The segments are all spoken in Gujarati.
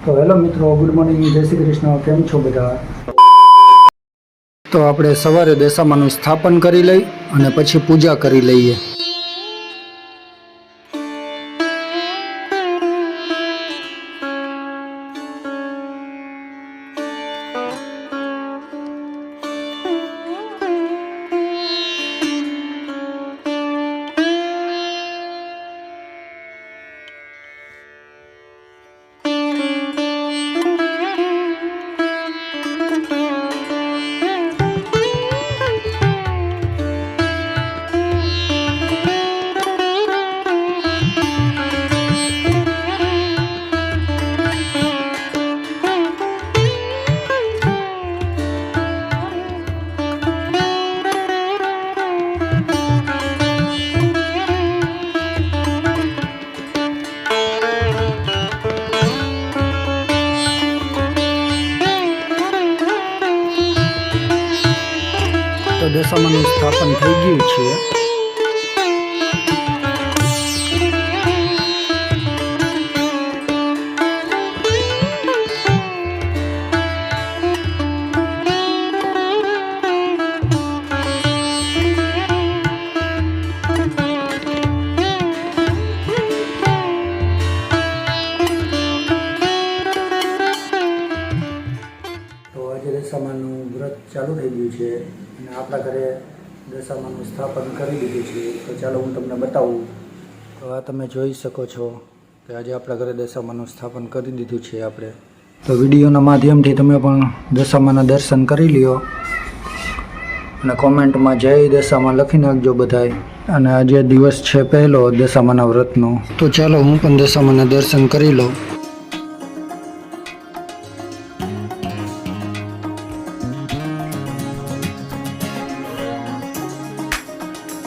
તો હેલો મિત્રો, ગુડ મોર્નિંગ, જય શ્રી કૃષ્ણ. કેમ છો બધા? તો આપણે સવારે દશામાનું સ્થાપન કરી લઈ અને પછી પૂજા કરી લઈએ. તો દશામાનું સ્થાપન થઈ ગયું છે. તો આજે દશામાનું વ્રત ચાલુ થઈ ગયું છે અને આપણા ઘરે દશામાનું સ્થાપન કરી દીધું છે. તો ચાલો હું તમને બતાવું. તો આ તમે જોઈ શકો છો કે આજે આપણા ઘરે દશામાનું સ્થાપન કરી દીધું છે આપણે. તો વિડીયોના માધ્યમથી તમે પણ દશામાના દર્શન કરી લ્યો અને કોમેન્ટમાં જય દશામાં લખી નાખજો બધાય. અને આજે દિવસ છે પહેલો દશામાના વ્રતનો. તો ચાલો હું પણ દશામાના દર્શન કરી લઉં.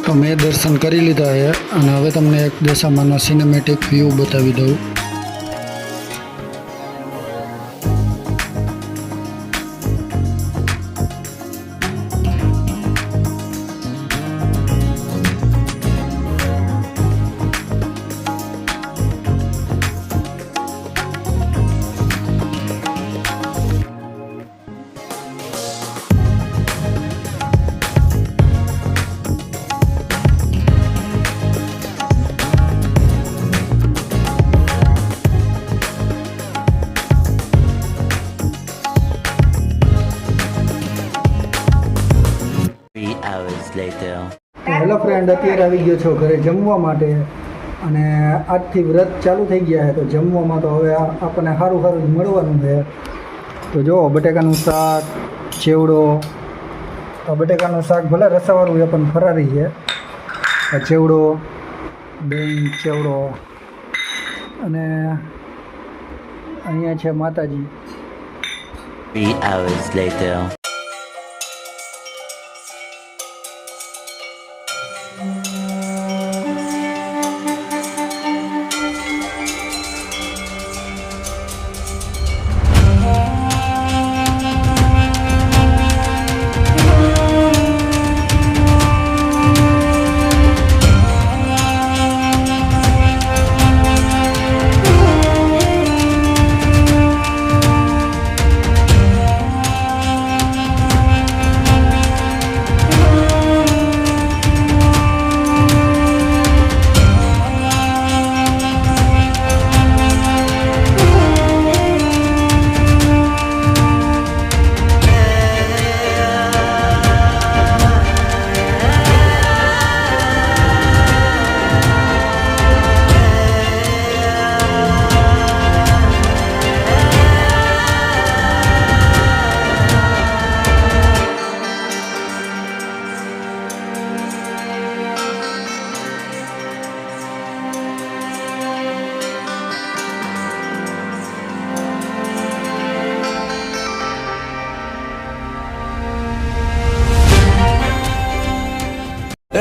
તો મેં દર્શન કરી લીધા છે અને હવે તમને એક દશામાનો સિનેમેટિક વ્યૂ બતાવી દઉં. હેલો ફ્રેન્ડ, અત્યારે આવી ગયો છો ઘરે જમવા માટે અને આજથી વ્રત ચાલુ થઈ ગયા છે. તો જમવામાં તો હવે આપણને સારું સારું જ મળવાનું છે. તો જો બટેકાનું શાક, ચેવડો. તો બટેકાનું શાક ભલે રસાવાળું છે પણ ફરારી છે. ચેવડો, દહીં, ચેવડો અને અહીંયા છે માતાજી. 3 hours later.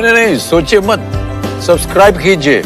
नहीं, सोचिए मत, सब्सक्राइब कीजिए.